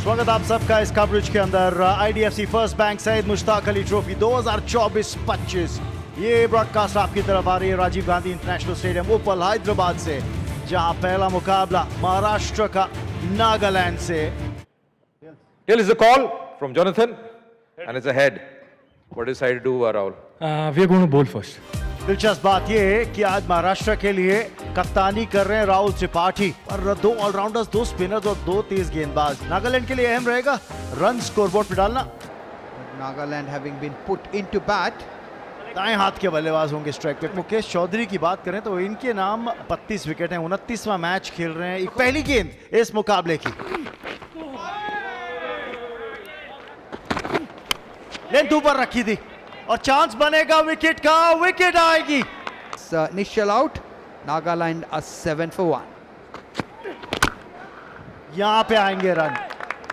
स्वागत आप सबका इस कवरेज के अंदर। IDFC first bank Syed Mushtaq Ali trophy 2024-25 ये ब्रॉडकास्ट आपकी तरफ आ रही है राजीव गांधी इंटरनेशनल स्टेडियम उपल हैदराबाद से, जहां पहला मुकाबला महाराष्ट्र का नागालैंड से। Here is the call from Jonathan and it's a head. What is decided to do, Rahul? We are going to bowl first. दिलचस्प बात यह है कि आज महाराष्ट्र के लिए कप्तानी कर रहे हैं राहुल त्रिपाठी, और दो ऑलराउंडर्स, दो स्पिनर्स और दो तेज गेंदबाज। नागालैंड के लिए अहम रहेगा रन स्कोरबोर्ड पे डालना। Nagaland having been put into bat. दाएं हाथ के बल्लेबाज होंगे स्ट्राइक पे। मुकेश चौधरी की बात करें तो इनके नाम 32 विकेट हैं, 29वां मैच खेल रहे हैं। पहली गेंद इस मुकाबले की, लेंथ ऊपर रखी थी और चांस बनेगा विकेट का। विकेट आएगी। Initial out. Nagaland a 7 for 1. यहां पे आएंगे रन।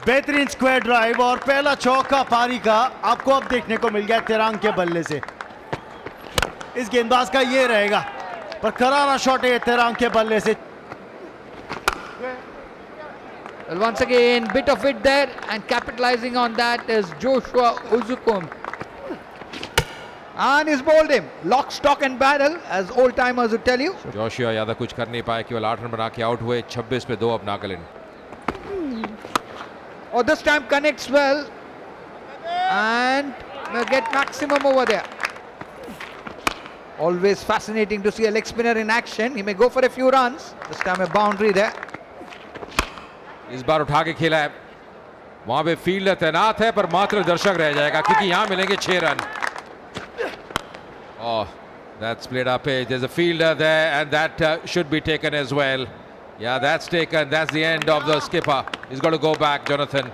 बेहतरीन स्क्वायर ड्राइव और पहला चौका पारी का आपको अब देखने को मिल गया तेरांग के बल्ले से। इस गेंदबाज का ये रहेगा, पर करारा शॉट है तेरांग के बल्ले से। Well, once again, bit of it there, and capitalizing on that is Joshua Uzukum. And he's bowled him. Lock, stock and barrel, as old timers would tell you. Josiah ज्यादा कुछ कर नहीं पाए, केवल 8 रन बना के आउट हुए। 26 पे 2 अब Nagaland. Oh, this time connects well. And will get maximum over there. Always fascinating to see a leg spinner in action. He may go for a few runs. This time a boundary there. इस बार उठा के खेला है, वहां पे field तैनात है पर मात्र दर्शक रह जाएगा क्योंकि यहां मिलेंगे 6 run. Oh, that's played up. There's a fielder there and that should be taken as well. Yeah, that's taken. That's the end of the skipper. He's got to go back, Jonathan.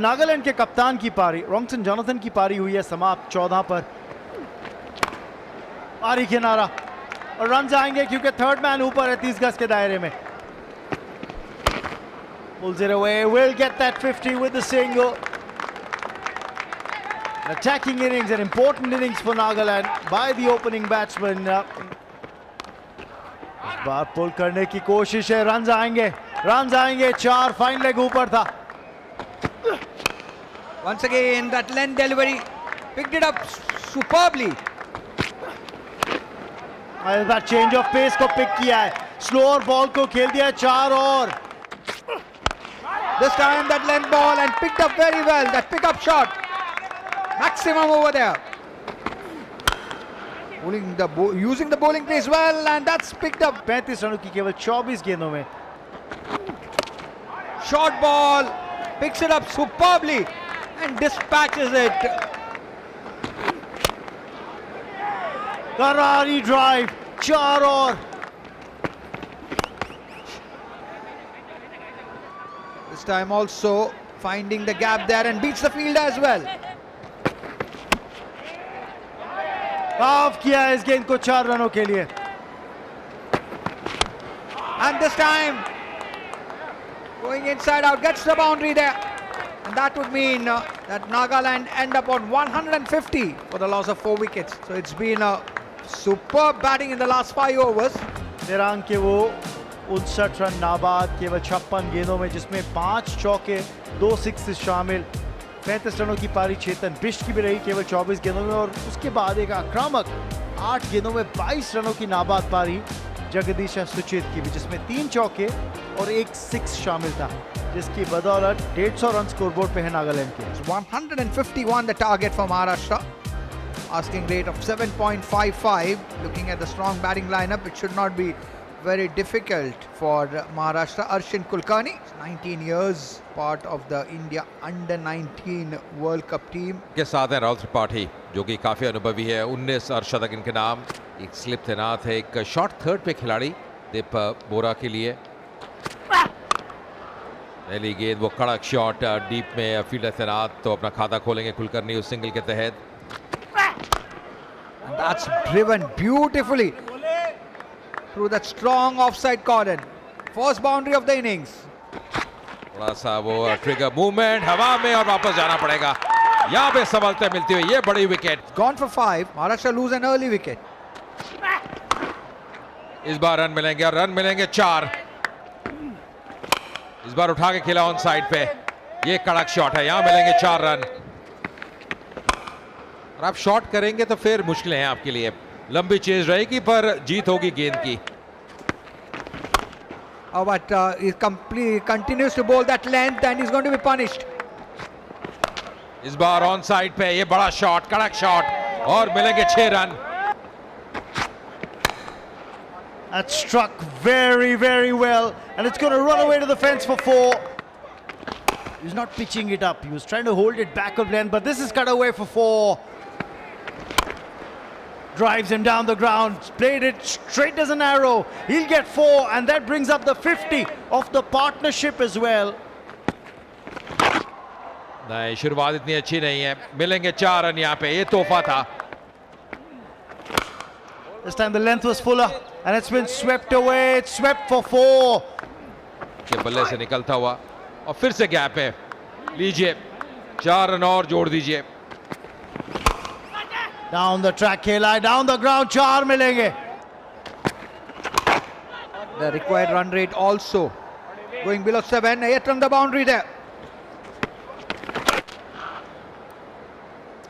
Nagaland के कप्तान की पारी, रॉन्गसन Jonathan की पारी हुई है समाप्त 14 पर। पारी किनारा और रन आएंगे क्योंकि थर्ड मैन ऊपर है 30 गज के दायरे में। Pulls it away, will get that 50 with the single. An attacking innings, an important innings for Nagaland by the opening batsman. इस बार पुल करने की कोशिश है, रन आएंगे 4। फाइन लेग ऊपर था। Once again, that length delivery picked it up superbly. that change of pace को pick किया है, स्लोअर बॉल को खेल दिया है 4 और। This time that length ball and picked up very well. That pickup shot. Maximum over there. Using the bowling pace well, and that's picked up. 35 रनों की केवल 24 गेंदों में। Short ball, picks it up superbly and dispatches it. करारी drive 4 और। This time also finding the gap there and beats the fielder as well. Of किया है इस गेंद को 4 रनों के लिए। And this time going inside out, gets the boundary there, and that would mean that Nagaland end up on 150 for the loss of 4 wickets. So it's been a superb batting in the last 5 overs. तेरांग के वो 59 run नाबाद केवल 56 गेंदों में, जिसमें 5 चौके 2 six शामिल। 35 रनों की पारी चेतन बिष्ट की भी रही केवल 24 गेंदों में, और उसके बाद एक आक्रामक 8 गेंदों में 22 रनों की नाबाद पारी जगदीश सुचेत की भी, जिसमें 3 चौके और 1 सिक्स शामिल था, जिसकी बदौलत 150 रन स्कोरबोर्ड पे है नागालैंड के। 151 the target for Maharashtra. Asking rate of 7.55. Looking at the strong batting lineup, it should not be very difficult for Maharashtra. Arshin Kulkarni, 19 years, part of the India Under-19 World Cup team. के साथ है राहुल त्रिपाठी जो कि काफी अनुभवी है। 19 अर्धशतक इनके नाम। एक स्लिप तैनात है, एक शॉट थर्ड पे खिलाड़ी दीप बोरा के लिए। पहली गेंद वो कड़क शॉट डीप में, फील्डर तैनात तो अपना खाता खोलेंगे कुलकर्णी उस सिंगल के तहत। And that's driven beautifully through that strong offside cordon. First boundary of the innings. थोड़ा सा वो ट्रिगर मूवमेंट हवा में और वापस जाना पड़ेगा। यहाँ पे संभलते मिलती हुई ये बड़ी wicket. Gone for 5. Maharashtra lose an early wicket. इस बार रन मिलेंगे और रन मिलेंगे 4। इस बार उठा के खेला ऑन साइड पे। ये कड़क शॉट है, यहां मिलेंगे 4 रन। और आप शॉट करेंगे तो फिर मुश्किलें हैं आपके लिए, लंबी चेज रहेगी पर जीत होगी गेंद की। But he continues to bowl that length and he's going to be punished. इस बार ऑन साइड पे ये बड़ा शॉट, कड़क शॉट, और मिलेंगे 6 run. That struck very, very well, and it's going to run away to the fence for 4. He's not pitching it up. He was trying to hold it back of length, but this is cut away for 4. Drives him down the ground, played it straight as an arrow. He'll get 4, and that brings up the 50 of the partnership as well. नहीं, शुरुआत इतनी अच्छी नहीं है, मिलेंगे 4 run यहाँ पे, ये तोहफा था। This time the length was fuller, and it's been swept away. It's swept for 4. के बल्ले से निकलता हुआ और फिर से गैप है, लीजिए 4 रन और जोड़ दीजिए। Down the track, खेला है, down the ground, 4 मिलेंगे। The required run rate also going below 7. Yet from the boundary there.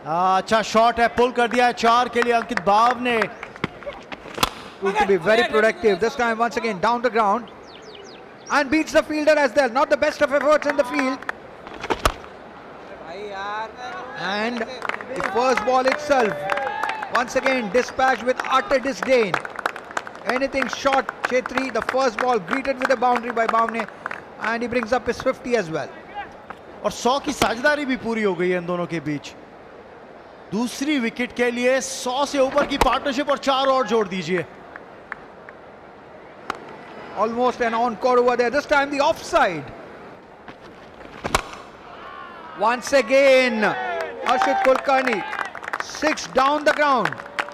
अच्छा शॉट है, पुल कर दिया है 4 के लिए अंकित बाव ने। Proved to be very productive. This time once again down the ground and beats the fielder as well. Not the best of efforts in the field. And the first ball itself once again dispatched with utter disdain. Anything short, Chetri, the first ball greeted with a boundary by Bhavne, and he brings up his 50 as well. और 100 की साझेदारी भी पूरी हो गई है इन दोनों के बीच। दूसरी विकेट के लिए 100 से ऊपर की पार्टनरशिप और 4 और जोड़ दीजिए। Almost an encore over there. This time the offside. Once again, Arshit Kulkarni, 6 down the ground.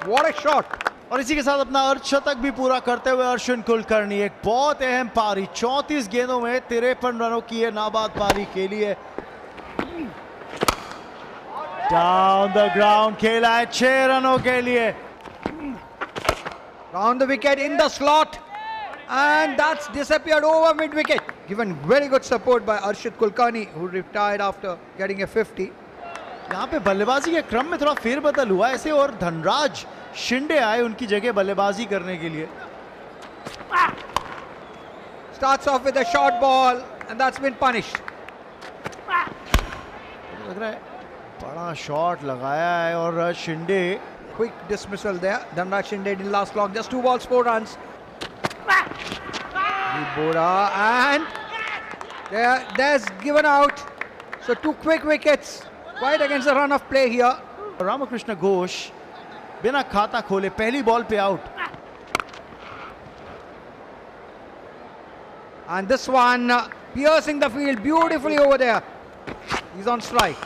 What a shot! और इसी के साथ अपना अर्धशतक भी पूरा करते हुए अर्शिन कुलकर्णी, एक बहुत अहम पारी, 34 गेंदों में 53 रनों की है नाबाद पारी के लिए। डाउन द ग्राउंड खेला है 6 रनों के लिए। Round the wicket in the slot, and that's disappeared over mid wicket. Given very good support by Arshit Kulkarni, who retired after getting a 50. यहाँ पे बल्लेबाजी के क्रम में थोड़ा फेरबदल हुआ ऐसे, और धनराज शिंदे आए उनकी जगह बल्लेबाजी करने के लिए। Starts off with a short ball, and that's been punished. लग रहा है बड़ा शॉट लगाया है और Shinde. Quick dismissal there. Dhanraj Shinde didn't last long. Just 2 balls, 4 runs. Bora, and there's given out. So 2 quick wickets. Quite against the run of play here. Ramakrishna Ghosh बिना खाता खोले पहली बॉल पे out. And this one piercing the field beautifully over there. He's on strike.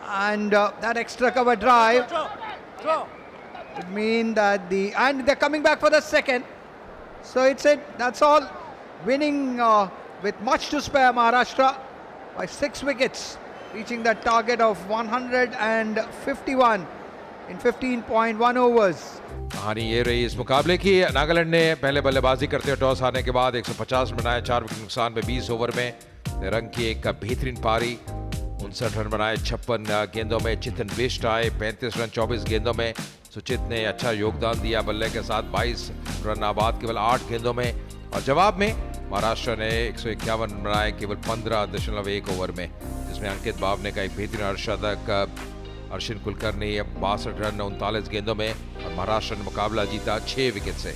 And that extra cover drive would mean that and they're coming back for the second. So it's it. That's all. Winning with much to spare, Maharashtra by 6 wickets, reaching that target of 151 in 15.1 overs. कहानी ये रही इस मुकाबले की। नागालैंड ने पहले बल्लेबाजी करते हुए टॉस हारने के बाद 150 बनाए, 4 विकेट नुकसान में 20 ओवर में। रंग की एक बेहतरीन पारी, 59 रन बनाए 56 गेंदों में। चितन बिष्ट आए 35 रन 24 गेंदों में। सुचित ने अच्छा योगदान दिया बल्ले के साथ, 22 रन नाबाद केवल 8 गेंदों में। और जवाब में महाराष्ट्र ने 151 रन बनाए केवल 15.1 ओवर में, जिसमें अंकित बावने का एक बेहतरीन अर्धशतक। अर्शिन कुलकर्णी 62 रन 39 गेंदों में, और महाराष्ट्र ने मुकाबला जीता 6 विकेट से।